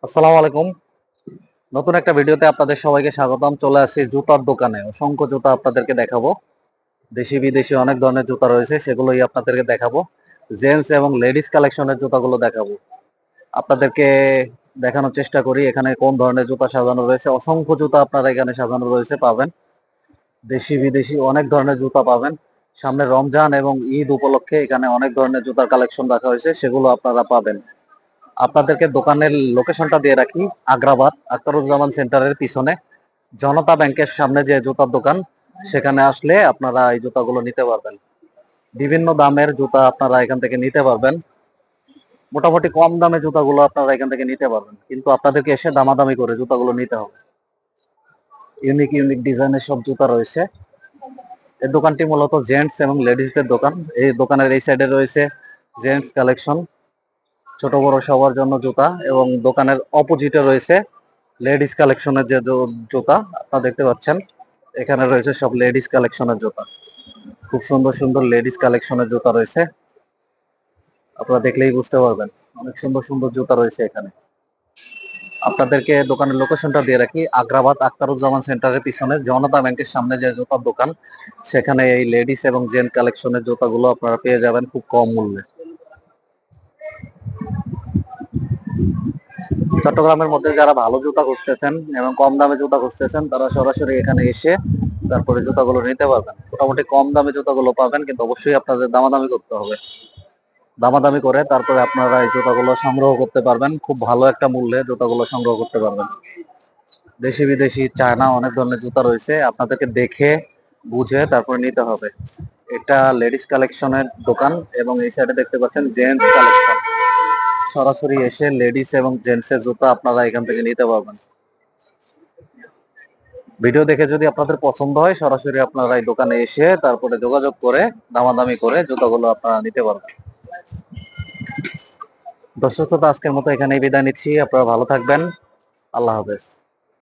আসসালামু আলাইকুম। নতুন একটা ভিডিওতে আপনাদের সবাইকে স্বাগতম। চলে আসছি জুতার দোকানে। অসংখ্য জুতা আপনাদেরকে দেখাবো। দেশি বিদেশি অনেক ধরনের জুতা রয়েছে, সেগুলোই আপনাদেরকে দেখাবো। জেন্টস এবং লেডিস কালেকশনের জুতাগুলো দেখাবো। আপনাদেরকে দেখানোর চেষ্টা করি এখানে কোন ধরনের জুতা সাজানো রয়েছে। অসংখ্য জুতা আপনারা এখানে সাজানো রয়েছে পাবেন। দেশি বিদেশি অনেক ধরনের জুতা পাবেন। সামনে রমজান এবং ঈদ উপলক্ষে এখানে অনেক ধরনের জুতার কালেকশন রাখা হয়েছে, সেগুলো আপনারা পাবেন। আপনাদেরকে দোকানের লোকেশনটা দিয়ে রাখি। আগ্রাবাদ আখতারুজ্জামান সেন্টারের পিছনে জনতা ব্যাংকের সামনে যে জুতার দোকান, সেখানে আসলে আপনারা এই জুতাগুলো নিতে পারবেন। বিভিন্ন দামের জুতা আপনারা এখান থেকে নিতে পারবেন। মোটামুটি কম দামে জুতাগুলো আপনারা এখান থেকে নিতে পারবেন, কিন্তু আপনাদেরকে এসে দামাদামি করে জুতাগুলো নিতে হবে। ইউনিক ইউনিক ডিজাইনের সব জুতা রয়েছে। এই দোকানটি মূলত জেন্টস এবং লেডিসদের দোকান। এই দোকানের এই সাইডে রয়েছে জেন্টস কালেকশন, ছোট বড় সবার জন্য জুতা, এবং দোকানের অপোজিটে রয়েছে লেডিস কালেকশনের যে জুতা আপনারা দেখতে পাচ্ছেন। এখানে রয়েছে সব লেডিস কালেকশনের জুতা। খুব সুন্দর সুন্দর লেডিস কালেকশনের জুতা রয়েছে, আপনারা দেখলেই বুঝতে পারবেন। অনেক সুন্দর সুন্দর জুতা রয়েছে এখানে। আপনাদেরকে দোকানের লোকেশনটা দিয়ে রাখি। আগ্রাবাদ আখতারুজ্জামান সেন্টারের পিছনে জনতা ব্যাংকের সামনে যে জুতার দোকান, সেখানে এই লেডিস এবং জেন্ট কালেকশনের জুতাগুলো আপনারা পেয়ে যাবেন খুব কম মূল্যে। চট্টগ্রামের মধ্যে যারা ভালো জুতা খুঁজতেছেন এবং কম দামে জুতা খুঁজতেছেন, তারা সরাসরি এখানে এসে তারপরে জুতাগুলো নিতে পারবেন। মোটামুটি কম দামে জুতাগুলো পাবেন, কিন্তু অবশ্যই আপনাদের দামাদামি করতে হবে। দামাদামি করে তারপরে আপনারা এই জুতাগুলো সংগ্রহ করতে পারবেন। খুব ভালো একটা মূল্যে জুতাগুলো সংগ্রহ করতে পারবেন। দেশি বিদেশি চায়না অনেক ধরনের জুতা রয়েছে, আপনাদেরকে দেখে বুঝে তারপরে নিতে হবে। এটা লেডিস কালেকশনের দোকান, এবং এই সাইডে দেখতে পাচ্ছেন জেন্টস কালেকশন। সরাসরি এসে লেডিস এবং জেন্টস এর জুতা আপনারা এখান থেকে নিতে পারবেন। ভিডিও দেখে যদি আপনাদের পছন্দ হয়, সরাসরি আপনারা এই দোকানে এসে তারপরে যোগাযোগ করে দামাদামি করে জুতাগুলো আপনারা নিতে পারবেন। দর্শক, তো আজকের মতো এখানেই বিদায় নিচ্ছি। আপনারা ভালো থাকবেন। আল্লাহ হাফেজ।